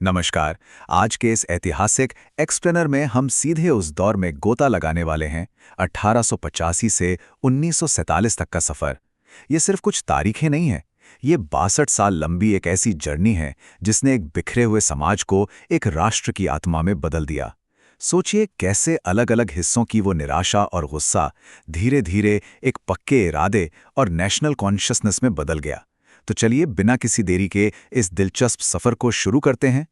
नमस्कार। आज के इस ऐतिहासिक एक्सप्लेनर में हम सीधे उस दौर में गोता लगाने वाले हैं, 1885 से 1947 तक का सफर। ये सिर्फ कुछ तारीखें नहीं हैं, ये 62 साल लंबी एक ऐसी जर्नी है जिसने एक बिखरे हुए समाज को एक राष्ट्र की आत्मा में बदल दिया। सोचिए कैसे अलग-अलग हिस्सों की वो निराशा और गुस्सा धीरे-धीरे एक पक्के इरादे और नेशनल कॉन्शियसनेस में बदल गया। तो चलिए बिना किसी देरी के इस दिलचस्प सफर को शुरू करते हैं।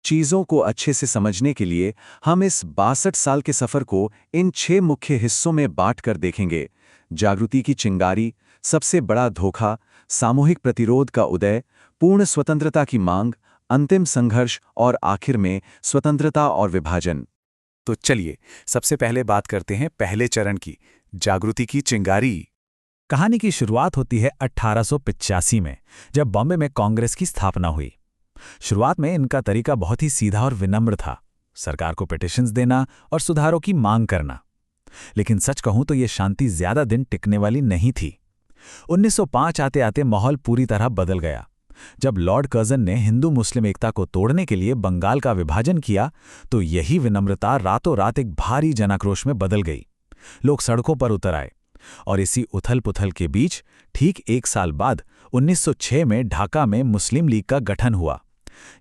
चीज़ों को अच्छे से समझने के लिए हम इस 62 साल के सफ़र को इन 6 मुख्य हिस्सों में बांटकर देखेंगे। जागृति की चिंगारी, सबसे बड़ा धोखा, सामूहिक प्रतिरोध का उदय, पूर्ण स्वतंत्रता की मांग, अंतिम संघर्ष और आखिर में स्वतंत्रता और विभाजन। तो चलिए सबसे पहले बात करते हैं पहले चरण की, जागृति की चिंगारी। कहानी की शुरुआत होती है 1885 में, जब बॉम्बे में कांग्रेस की स्थापना हुई। शुरुआत में इनका तरीका बहुत ही सीधा और विनम्र था, सरकार को पिटीशंस देना और सुधारों की मांग करना। लेकिन सच कहूं तो ये शांति ज्यादा दिन टिकने वाली नहीं थी। 1905 आते आते माहौल पूरी तरह बदल गया। जब लॉर्ड कर्जन ने हिंदू मुस्लिम एकता को तोड़ने के लिए बंगाल का विभाजन किया, तो यही विनम्रता रातों रात एक भारी जनाक्रोश में बदल गई। लोग सड़कों पर उतर आए और इसी उथल-पुथल के बीच ठीक एक साल बाद 1906 में ढाका में मुस्लिम लीग का गठन हुआ।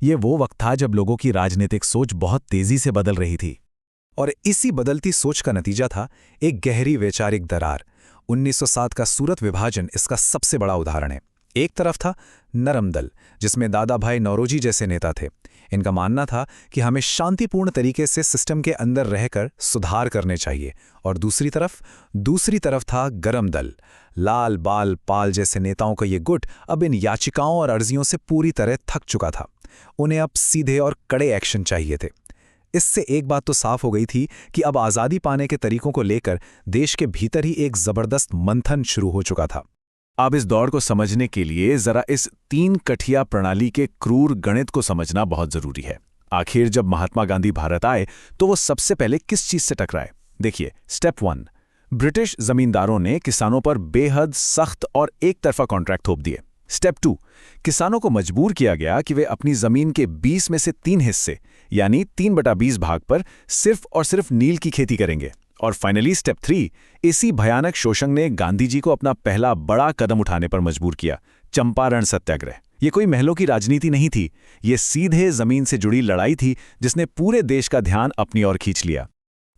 ये वो वक्त था जब लोगों की राजनीतिक सोच बहुत तेजी से बदल रही थी। और इसी बदलती सोच का नतीजा था एक गहरी वैचारिक दरार। 1907 का सूरत विभाजन इसका सबसे बड़ा उदाहरण है। एक तरफ था नरम दल, जिसमें दादा भाई नौरोजी जैसे नेता थे। इनका मानना था कि हमें शांतिपूर्ण तरीके से सिस्टम के अंदर रहकर सुधार करने चाहिए। और दूसरी तरफ था गरम दल। लाल बाल पाल जैसे नेताओं का ये गुट अब इन याचिकाओं और अर्जियों से पूरी तरह थक चुका था। उन्हें अब सीधे और कड़े एक्शन चाहिए थे। इससे एक बात तो साफ हो गई थी कि अब आज़ादी पाने के तरीकों को लेकर देश के भीतर ही एक जबरदस्त मंथन शुरू हो चुका था। अब इस दौर को समझने के लिए जरा इस 3 कठिया प्रणाली के क्रूर गणित को समझना बहुत जरूरी है। आखिर जब महात्मा गांधी भारत आए तो वो सबसे पहले किस चीज से टकराए? देखिए, स्टेप 1, ब्रिटिश जमींदारों ने किसानों पर बेहद सख्त और एक तरफा कॉन्ट्रैक्ट थोप दिए। स्टेप 2, किसानों को मजबूर किया गया कि वे अपनी जमीन के 20 में से 3 हिस्से यानी 3/20 भाग पर सिर्फ और सिर्फ नील की खेती करेंगे। और फाइनली स्टेप 3, इसी भयानक शोषण ने गांधी जी को अपना पहला बड़ा कदम उठाने पर मजबूर किया, चंपारण सत्याग्रह। ये कोई महलों की राजनीति नहीं थी, ये सीधे जमीन से जुड़ी लड़ाई थी जिसने पूरे देश का ध्यान अपनी ओर खींच लिया।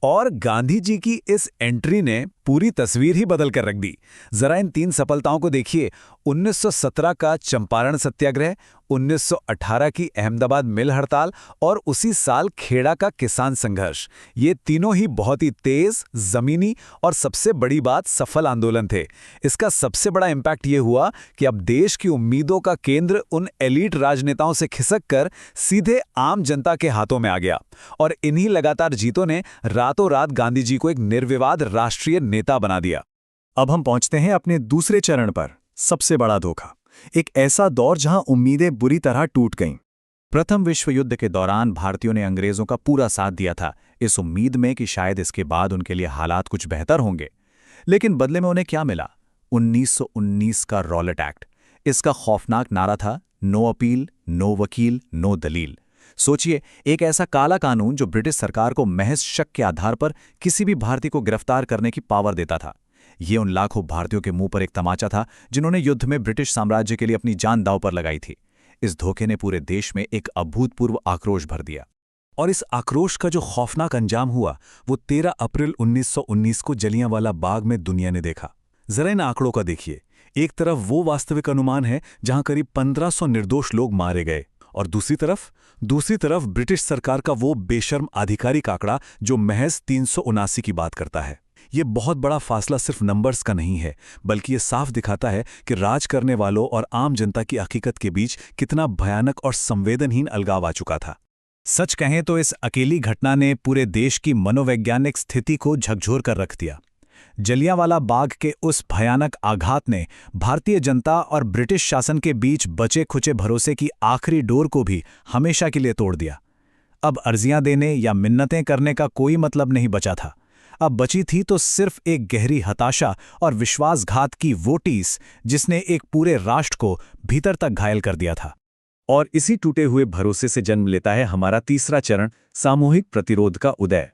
और गांधी जी की इस एंट्री ने पूरी तस्वीर ही बदल कर रख दी। जरा इन 3 सफलताओं को देखिए। 1917 का चंपारण सत्याग्रह, 1918 की अहमदाबाद मिल हड़ताल और उसी साल खेड़ा का किसान संघर्ष। ये तीनों ही बहुत ही तेज, जमीनी और सबसे बड़ी बात सफल आंदोलन थे। इसका सबसे बड़ा इम्पैक्ट ये हुआ कि अब देश की उम्मीदों का केंद्र उन एलीट राजनेताओं से खिसक कर सीधे आम जनता के हाथों में आ गया। और इन्हीं लगातार जीतों ने रातों रात गांधी जी को एक निर्विवाद राष्ट्रीय नेता बना दिया। अब हम पहुंचते हैं अपने दूसरे चरण पर, सबसे बड़ा धोखा। एक ऐसा दौर जहां उम्मीदें बुरी तरह टूट गईं। प्रथम विश्व युद्ध के दौरान भारतीयों ने अंग्रेजों का पूरा साथ दिया था, इस उम्मीद में कि शायद इसके बाद उनके लिए हालात कुछ बेहतर होंगे। लेकिन बदले में उन्हें क्या मिला? 1919 का रॉलेट एक्ट। इसका खौफनाक नारा था, नो अपील, नो वकील, नो दलील। सोचिए, एक ऐसा काला कानून जो ब्रिटिश सरकार को महज शक के आधार पर किसी भी भारतीय को गिरफ्तार करने की पावर देता था। ये उन लाखों भारतीयों के मुंह पर एक तमाचा था जिन्होंने युद्ध में ब्रिटिश साम्राज्य के लिए अपनी जान दांव पर लगाई थी। इस धोखे ने पूरे देश में एक अभूतपूर्व आक्रोश भर दिया। और इस आक्रोश का जो खौफनाक अंजाम हुआ, वो 13 अप्रैल 1919 को जलियांवाला बाग में दुनिया ने देखा। जरा इन आंकड़ों का देखिए। एक तरफ वो वास्तविक अनुमान है जहां करीब 1500 निर्दोष लोग मारे गए, और दूसरी तरफ ब्रिटिश सरकार का वो बेशर्म आधिकारिक आंकड़ा जो महज 379 की बात करता है। ये बहुत बड़ा फासला सिर्फ नंबर्स का नहीं है, बल्कि ये साफ दिखाता है कि राज करने वालों और आम जनता की हकीकत के बीच कितना भयानक और संवेदनहीन अलगाव आ चुका था। सच कहें तो इस अकेली घटना ने पूरे देश की मनोवैज्ञानिक स्थिति को झकझोर कर रख दिया। जलियांवाला बाग के उस भयानक आघात ने भारतीय जनता और ब्रिटिश शासन के बीच बचे खुचे भरोसे की आखिरी डोर को भी हमेशा के लिए तोड़ दिया। अब अर्जियां देने या मिन्नतें करने का कोई मतलब नहीं बचा था। अब बची थी तो सिर्फ एक गहरी हताशा और विश्वासघात की वो टीस जिसने एक पूरे राष्ट्र को भीतर तक घायल कर दिया था। और इसी टूटे हुए भरोसे से जन्म लेता है हमारा तीसरा चरण, सामूहिक प्रतिरोध का उदय।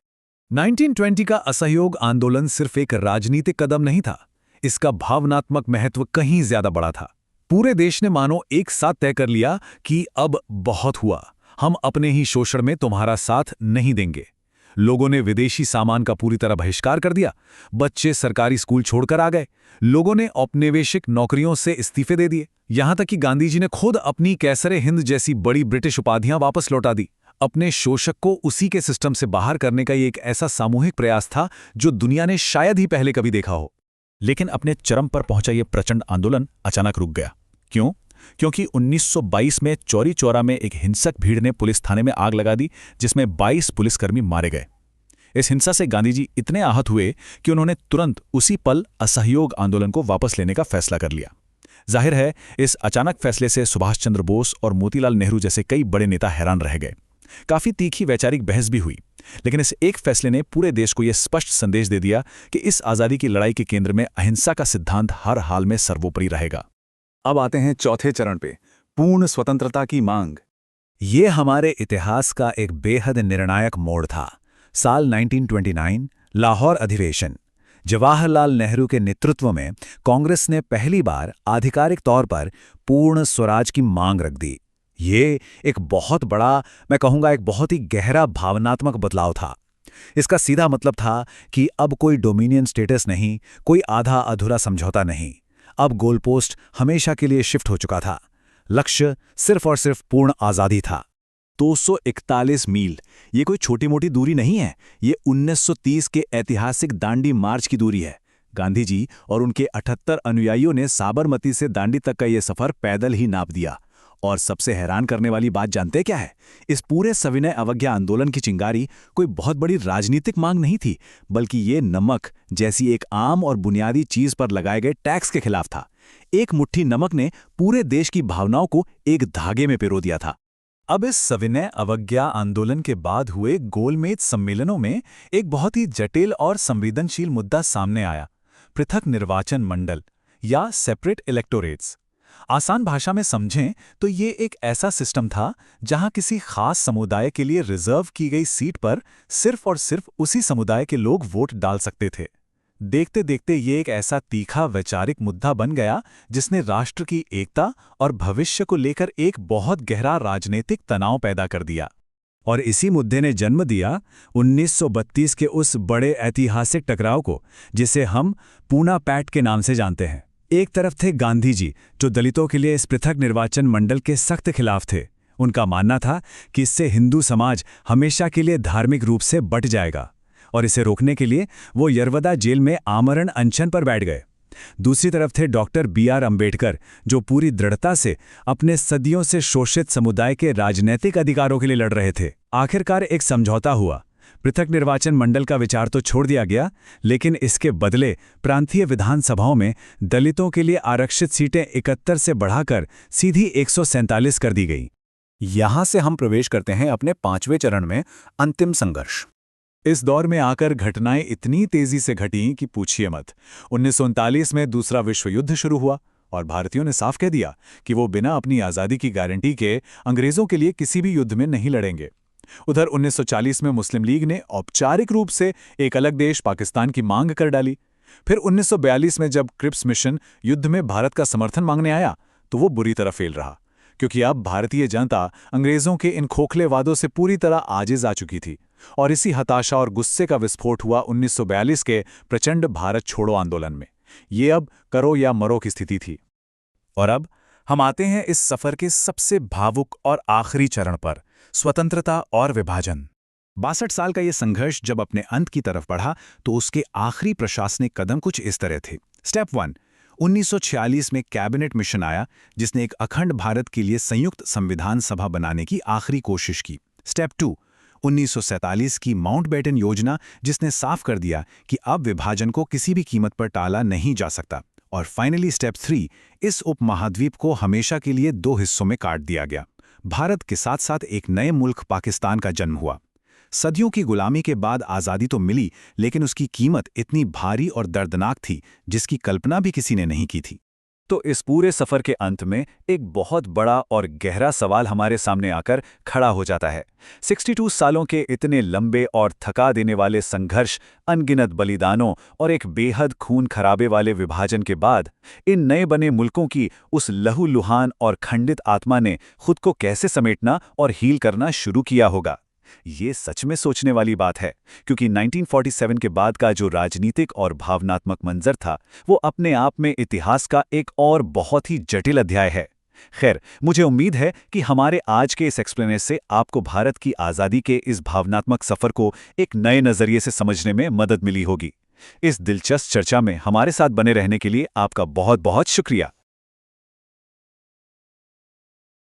1920 का असहयोग आंदोलन सिर्फ एक राजनीतिक कदम नहीं था, इसका भावनात्मक महत्व कहीं ज्यादा बड़ा था। पूरे देश ने मानो एक साथ तय कर लिया कि अब बहुत हुआ, हम अपने ही शोषण में तुम्हारा साथ नहीं देंगे। लोगों ने विदेशी सामान का पूरी तरह बहिष्कार कर दिया, बच्चे सरकारी स्कूल छोड़कर आ गए, लोगों ने औपनिवेशिक नौकरियों से इस्तीफे दे दिए। यहां तक कि गांधी जी ने खुद अपनी कैसरे हिंद जैसी बड़ी ब्रिटिश उपाधियां वापस लौटा दी। अपने शोषक को उसी के सिस्टम से बाहर करने का ये एक ऐसा सामूहिक प्रयास था जो दुनिया ने शायद ही पहले कभी देखा हो। लेकिन अपने चरम पर पहुंचा ये प्रचंड आंदोलन अचानक रुक गया। क्यों? क्योंकि 1922 में चौरी चौरा में एक हिंसक भीड़ ने पुलिस थाने में आग लगा दी, जिसमें 22 पुलिसकर्मी मारे गए। इस हिंसा से गांधी जी इतने आहत हुए कि उन्होंने तुरंत उसी पल असहयोग आंदोलन को वापस लेने का फैसला कर लिया। जाहिर है, इस अचानक फैसले से सुभाष चंद्र बोस और मोतीलाल नेहरू जैसे कई बड़े नेता हैरान रह गए। काफी तीखी वैचारिक बहस भी हुई, लेकिन इस एक फैसले ने पूरे देश को यह स्पष्ट संदेश दे दिया कि इस आजादी की लड़ाई के केंद्र में अहिंसा का सिद्धांत हर हाल में सर्वोपरि रहेगा। अब आते हैं चौथे चरण पे, पूर्ण स्वतंत्रता की मांग। ये हमारे इतिहास का एक बेहद निर्णायक मोड़ था। साल 1929, लाहौर अधिवेशन। जवाहरलाल नेहरू के नेतृत्व में कांग्रेस ने पहली बार आधिकारिक तौर पर पूर्ण स्वराज की मांग रख दी। ये एक बहुत बड़ा, मैं कहूँगा एक बहुत ही गहरा भावनात्मक बदलाव था। इसका सीधा मतलब था कि अब कोई डोमिनियन स्टेटस नहीं, कोई आधा अधूरा समझौता नहीं। अब गोलपोस्ट हमेशा के लिए शिफ्ट हो चुका था। लक्ष्य सिर्फ और सिर्फ पूर्ण आज़ादी था। 241 मील, ये कोई छोटी मोटी दूरी नहीं है, ये 1930 के ऐतिहासिक दांडी मार्च की दूरी है। गांधी जी और उनके 78 अनुयायियों ने साबरमती से दांडी तक का ये सफर पैदल ही नाप दिया। और सबसे हैरान करने वाली बात जानते क्या है? इस पूरे सविनय अवज्ञा आंदोलन की चिंगारी कोई बहुत बड़ी राजनीतिक मांग नहीं थी, बल्कि ये नमक जैसी एक आम और बुनियादी चीज पर लगाए गए टैक्स के खिलाफ था। एक मुट्ठी नमक ने पूरे देश की भावनाओं को एक धागे में पिरो दिया था। अब इस सविनय अवज्ञा आंदोलन के बाद हुए गोलमेज सम्मेलनों में एक बहुत ही जटिल और संवेदनशील मुद्दा सामने आया, पृथक निर्वाचन मंडल या सेपरेट इलेक्टोरेट्स। आसान भाषा में समझें तो ये एक ऐसा सिस्टम था जहां किसी खास समुदाय के लिए रिजर्व की गई सीट पर सिर्फ और सिर्फ उसी समुदाय के लोग वोट डाल सकते थे। देखते देखते ये एक ऐसा तीखा वैचारिक मुद्दा बन गया जिसने राष्ट्र की एकता और भविष्य को लेकर एक बहुत गहरा राजनीतिक तनाव पैदा कर दिया। और इसी मुद्दे ने जन्म दिया 1932 के उस बड़े ऐतिहासिक टकराव को, जिसे हम पूना पैक्ट के नाम से जानते हैं। एक तरफ थे गांधी जी, जो दलितों के लिए इस पृथक निर्वाचन मंडल के सख्त खिलाफ थे। उनका मानना था कि इससे हिंदू समाज हमेशा के लिए धार्मिक रूप से बंट जाएगा, और इसे रोकने के लिए वो यरवदा जेल में आमरण अनशन पर बैठ गए। दूसरी तरफ थे डॉक्टर B.R. अम्बेडकर, जो पूरी दृढ़ता से अपने सदियों से शोषित समुदाय के राजनीतिक अधिकारों के लिए लड़ रहे थे। आखिरकार एक समझौता हुआ। पृथक निर्वाचन मंडल का विचार तो छोड़ दिया गया, लेकिन इसके बदले प्रांतीय विधानसभाओं में दलितों के लिए आरक्षित सीटें 71 से बढ़ाकर सीधी 147 कर दी गई। यहां से हम प्रवेश करते हैं अपने 5वें चरण में, अंतिम संघर्ष। इस दौर में आकर घटनाएं इतनी तेजी से घटीं कि पूछिए मत। 1939 में दूसरा विश्व युद्ध शुरू हुआ और भारतीयों ने साफ कह दिया कि वो बिना अपनी आज़ादी की गारंटी के अंग्रेज़ों के लिए किसी भी युद्ध में नहीं लड़ेंगे। उधर 1940 में मुस्लिम लीग ने औपचारिक रूप से एक अलग देश पाकिस्तान की मांग कर डाली। फिर 1942 में जब क्रिप्स मिशन युद्ध में भारत का समर्थन मांगने आया तो वो बुरी तरह फेल रहा, क्योंकि अब भारतीय जनता अंग्रेज़ों के इन खोखले वादों से पूरी तरह आजिज आ चुकी थी। और इसी हताशा और गुस्से का विस्फोट हुआ 1942 के प्रचंड भारत छोड़ो आंदोलन में। ये अब करो या मरो की स्थिति थी। और अब हम आते हैं इस सफर के सबसे भावुक और आखिरी चरण पर, स्वतंत्रता और विभाजन। 62 साल का ये संघर्ष जब अपने अंत की तरफ बढ़ा तो उसके आखिरी प्रशासनिक कदम कुछ इस तरह थे। स्टेप 1, 1946 में कैबिनेट मिशन आया, जिसने एक अखंड भारत के लिए संयुक्त संविधान सभा बनाने की आखिरी कोशिश की। स्टेप 2, 1947 की माउंटबेटन योजना, जिसने साफ कर दिया कि अब विभाजन को किसी भी कीमत पर टाला नहीं जा सकता। और फाइनली स्टेप 3, इस उपमहाद्वीप को हमेशा के लिए 2 हिस्सों में काट दिया गया। भारत के साथ साथ एक नए मुल्क पाकिस्तान का जन्म हुआ। सदियों की गुलामी के बाद आज़ादी तो मिली, लेकिन उसकी कीमत इतनी भारी और दर्दनाक थी जिसकी कल्पना भी किसी ने नहीं की थी। तो इस पूरे सफर के अंत में एक बहुत बड़ा और गहरा सवाल हमारे सामने आकर खड़ा हो जाता है। 62 सालों के इतने लंबे और थका देने वाले संघर्ष, अनगिनत बलिदानों और एक बेहद खून खराबे वाले विभाजन के बाद इन नए बने मुल्कों की उस लहूलुहान और खंडित आत्मा ने खुद को कैसे समेटना और हील करना शुरू किया होगा। ये सच में सोचने वाली बात है, क्योंकि 1947 के बाद का जो राजनीतिक और भावनात्मक मंजर था, वो अपने आप में इतिहास का एक और बहुत ही जटिल अध्याय है। खैर, मुझे उम्मीद है कि हमारे आज के इस एक्सप्लेनेशन से आपको भारत की आज़ादी के इस भावनात्मक सफ़र को एक नए नज़रिए से समझने में मदद मिली होगी। इस दिलचस्प चर्चा में हमारे साथ बने रहने के लिए आपका बहुत बहुत शुक्रिया।